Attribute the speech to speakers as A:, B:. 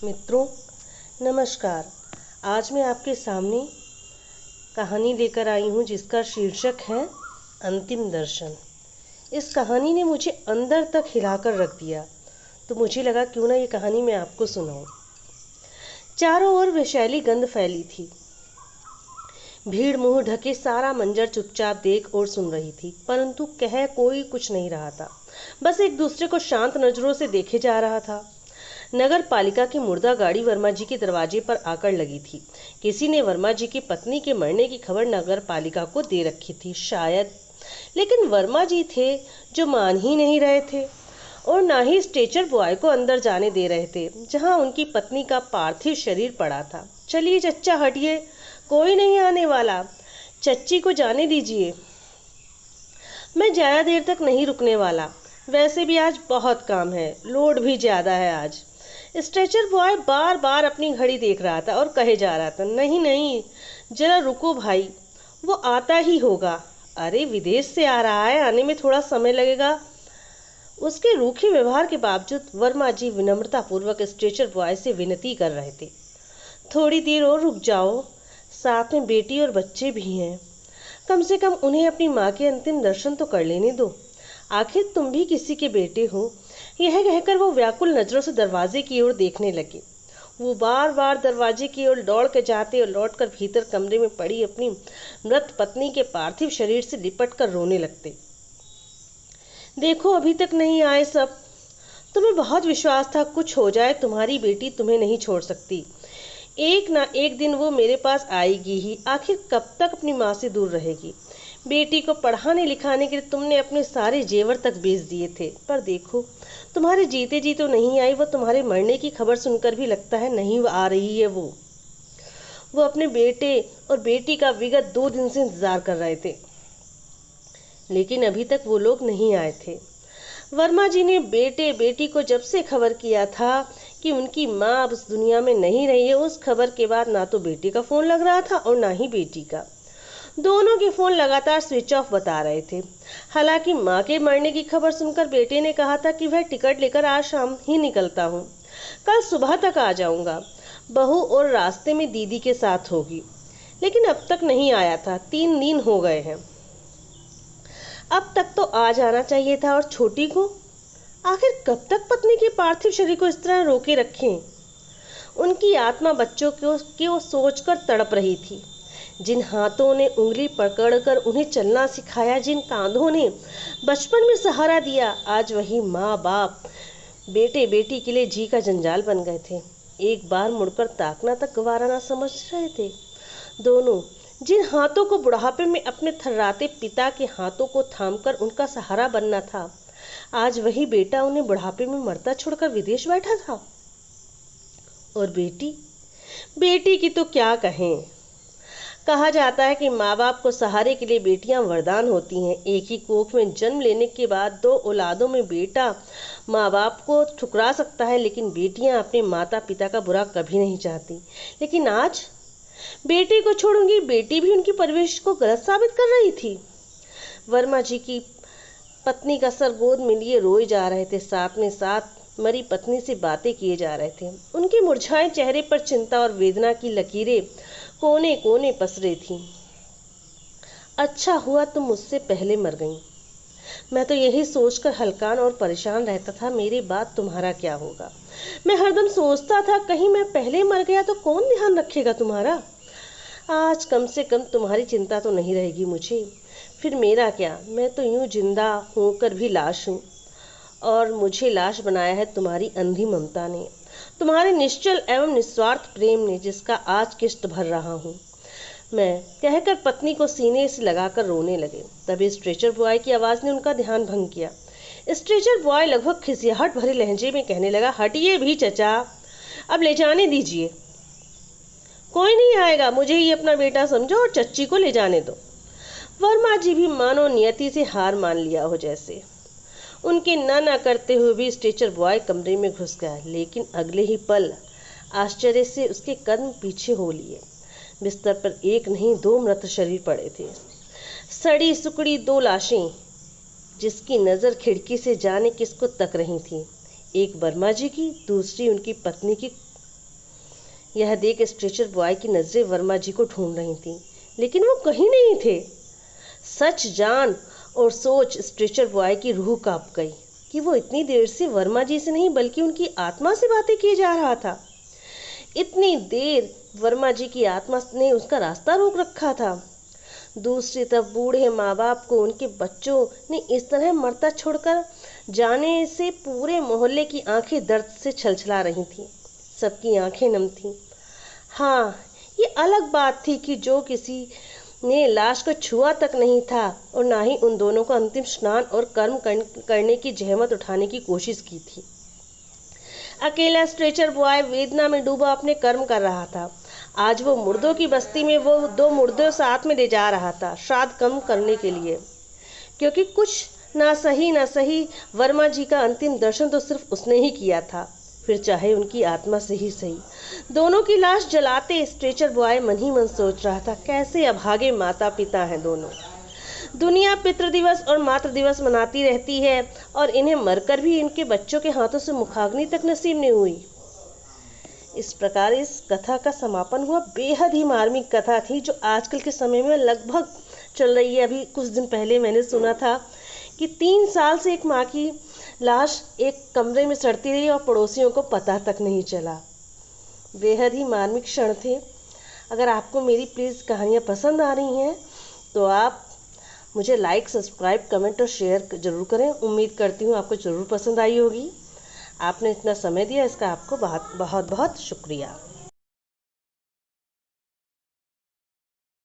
A: मित्रों, नमस्कार। आज मैं आपके सामने कहानी लेकर आई हूँ जिसका शीर्षक है अंतिम दर्शन। इस कहानी ने मुझे अंदर तक हिलाकर रख दिया, तो मुझे लगा क्यों ना ये कहानी मैं आपको सुनाऊं। चारों ओर विषैली गंध फैली थी। भीड़ मुंह ढके सारा मंजर चुपचाप देख और सुन रही थी, परंतु कह कोई कुछ नहीं रहा था। बस एक दूसरे को शांत नजरों से देखे जा रहा था। नगर पालिका की मुर्दा गाड़ी वर्मा जी के दरवाजे पर आकर लगी थी। किसी ने वर्मा जी की पत्नी के मरने की खबर नगर पालिका को दे रखी थी शायद, लेकिन वर्मा जी थे जो मान ही नहीं रहे थे और ना ही स्ट्रेचर बॉय को अंदर जाने दे रहे थे जहां उनकी पत्नी का पार्थिव शरीर पड़ा था। चलिए चच्चा हटिए, कोई नहीं आने वाला, चच्ची को जाने दीजिए। मैं ज्यादा देर तक नहीं रुकने वाला, वैसे भी आज बहुत काम है, लोड भी ज्यादा है आज। स्ट्रेचर बॉय बार बार अपनी घड़ी देख रहा था और कहे जा रहा था, नहीं नहीं जरा रुको भाई, वो आता ही होगा। अरे विदेश से आ रहा है, आने में थोड़ा समय लगेगा। उसके रूखे व्यवहार के बावजूद वर्मा जी विनम्रतापूर्वक स्ट्रेचर बॉय से विनती कर रहे थे, थोड़ी देर और रुक जाओ, साथ में बेटी और बच्चे भी हैं, कम से कम उन्हें अपनी माँ के अंतिम दर्शन तो कर लेने दो, आखिर तुम भी किसी के बेटे हो। यह कहकर वो व्याकुल नजरों से दरवाजे की ओर देखने लगे। वो बार बार दरवाजे की ओर दौड़ के जाते और लौटकर भीतर कमरे में पड़ी अपनी मृत पत्नी के पार्थिव शरीर से लिपट कर रोने लगते। देखो अभी तक नहीं आए सब, तुम्हें बहुत विश्वास था कुछ हो जाए, तुम्हारी बेटी तुम्हें नहीं छोड़ सकती, एक ना एक दिन वो मेरे पास आएगी ही, आखिर कब तक अपनी माँ से दूर रहेगी। बेटी को पढ़ाने लिखाने के लिए तुमने अपने सारे जेवर तक बेच दिए थे, पर देखो तुम्हारे जीते जी तो नहीं आई, वो तुम्हारे मरने की खबर सुनकर भी लगता है नहीं आ रही है। वो अपने बेटे और बेटी का विगत 2 दिन से इंतजार कर रहे थे, लेकिन अभी तक वो लोग नहीं आए थे। वर्मा जी ने बेटे बेटी को जब से खबर किया था कि उनकी माँ अब इस दुनिया में नहीं रही है, उस खबर के बाद ना तो बेटे का फोन लग रहा था और ना ही बेटी का। दोनों के फोन लगातार स्विच ऑफ बता रहे थे। हालांकि माँ के मरने की खबर सुनकर बेटे ने कहा था कि वह टिकट लेकर आज शाम ही निकलता हूँ, कल सुबह तक आ जाऊंगा, बहू और रास्ते में दीदी के साथ होगी, लेकिन अब तक नहीं आया था। 3 दिन हो गए हैं, अब तक तो आ जाना चाहिए था। और छोटी को आखिर कब तक पत्नी के पार्थिव शरीर को इस तरह रोके रखें। उनकी आत्मा बच्चों को सोचकर तड़प रही थी। जिन हाथों ने उंगली पकड़कर उन्हें चलना सिखाया, जिन कांधों ने बचपन में सहारा दिया, आज वही माँ बाप बेटे बेटी के लिए जी का जंजाल बन गए थे। एक बार मुड़कर ताकना तक गवारा ना समझ रहे थे। दोनों जिन हाथों को बुढ़ापे में अपने थर्राते पिता के हाथों को थामकर उनका सहारा बनना था, आज वही बेटा उन्हें बुढ़ापे में मरता छोड़कर विदेश बैठा था। और बेटी की तो क्या कहें। कहा जाता है कि माँ बाप को सहारे के लिए बेटियां वरदान होती हैं। एक ही कोख में जन्म लेने के बाद 2 औलादों में बेटा माँ बाप को ठुकरा सकता है, लेकिन बेटियां अपने माता पिता का बुरा कभी नहीं चाहती। लेकिन आज बेटे को छोड़ूंगी, बेटी भी उनकी परवरिश को गलत साबित कर रही थी। वर्मा जी की पत्नी का सर गोद में लिए रोए जा रहे थे, साथ में साथ मरी पत्नी से बातें किए जा रहे थे। उनके मुरझाए चेहरे पर चिंता और वेदना की लकीरें कोने कोने पसरे थी। अच्छा हुआ तुम मुझसे पहले मर गई, मैं तो यही सोचकर हलकान और परेशान रहता था, मेरे बाद तुम्हारा क्या होगा। मैं हरदम सोचता था कहीं मैं पहले मर गया तो कौन ध्यान रखेगा तुम्हारा। आज कम से कम तुम्हारी चिंता तो नहीं रहेगी मुझे, फिर मेरा क्या, मैं तो यूं जिंदा होकर भी लाश हूँ, और मुझे लाश बनाया है तुम्हारी अंधी ममता ने, तुम्हारे निश्चल एवं निस्वार्थ प्रेम ने, जिसका आज किस्त भर रहा हूँ मैं, कहकर पत्नी को सीने से लगाकर रोने लगे। तभी स्ट्रेचर बॉय की आवाज ने उनका ध्यान भंग किया। स्ट्रेचर बॉय लगभग खिसियाहट भरे लहजे में कहने लगा, हटिए भी चचा, अब ले जाने दीजिए, कोई नहीं आएगा, मुझे ही अपना बेटा समझो और चच्ची को ले जाने दो। वर्मा जी भी मानो नियति से हार मान लिया हो जैसे। उनके ना करते हुए भी स्ट्रेचर बॉय कमरे में घुस गया, लेकिन अगले ही पल आश्चर्य से उसके कदम पीछे हो लिए। बिस्तर पर एक नहीं 2 मृत शरीर पड़े थे, सड़ी सुकड़ी 2 लाशें, जिसकी नजर खिड़की से जाने किसको तक रही थी। एक वर्मा जी की, दूसरी उनकी पत्नी की यह देख स्ट्रेचर बॉय की नजरें वर्मा जी को ढूंढ रही थीं, लेकिन वो कहीं नहीं थे। सच जान और सोच स्ट्रेचर बॉय की रूह कांप गई कि वो इतनी देर से वर्मा जी से नहीं बल्कि उनकी आत्मा से बातें किए जा रहा था। इतनी देर वर्मा जी की आत्मा ने उसका रास्ता रोक रखा था। दूसरी तरफ बूढ़े माँ बाप को उनके बच्चों ने इस तरह मरता छोड़कर जाने से पूरे मोहल्ले की आंखें दर्द से छलछला रही थीं। सबकी आंखें नम थीं। हाँ, ये अलग बात थी कि जो किसी ने लाश को छुआ तक नहीं था और ना ही उन दोनों को अंतिम स्नान और कर्म करने की जहमत उठाने की कोशिश की थी। अकेला स्ट्रेचर बॉय वेदना में डूबा अपने कर्म कर रहा था। आज वो मुर्दों की बस्ती में वो 2 मुर्दों साथ में ले जा रहा था, श्राद्ध कम करने के लिए, क्योंकि कुछ ना सही वर्मा जी का अंतिम दर्शन तो सिर्फ उसने ही किया था, फिर चाहे उनकी आत्मा से ही सही। दोनों की लाश जलाते स्ट्रेचर बॉय मन ही मन सोच रहा था, कैसे अभागे माता पिता हैं दोनों। दुनिया पितृ दिवस और मातृ दिवस मनाती रहती है और इन्हें मरकर भी इनके बच्चों के हाथों से मुखाग्नि तक नसीब नहीं हुई। इस प्रकार इस कथा का समापन हुआ। बेहद ही मार्मिक कथा थी जो आजकल के समय में लगभग चल रही है। अभी कुछ दिन पहले मैंने सुना था कि 3 साल से एक माँ की लाश एक कमरे में सड़ती रही और पड़ोसियों को पता तक नहीं चला। बेहद ही मार्मिक क्षण थे। अगर आपको मेरी प्लीज़ कहानियाँ पसंद आ रही हैं तो आप मुझे लाइक, सब्सक्राइब, कमेंट और शेयर ज़रूर करें। उम्मीद करती हूँ आपको ज़रूर पसंद आई होगी। आपने इतना समय दिया, इसका आपको बहुत बहुत शुक्रिया।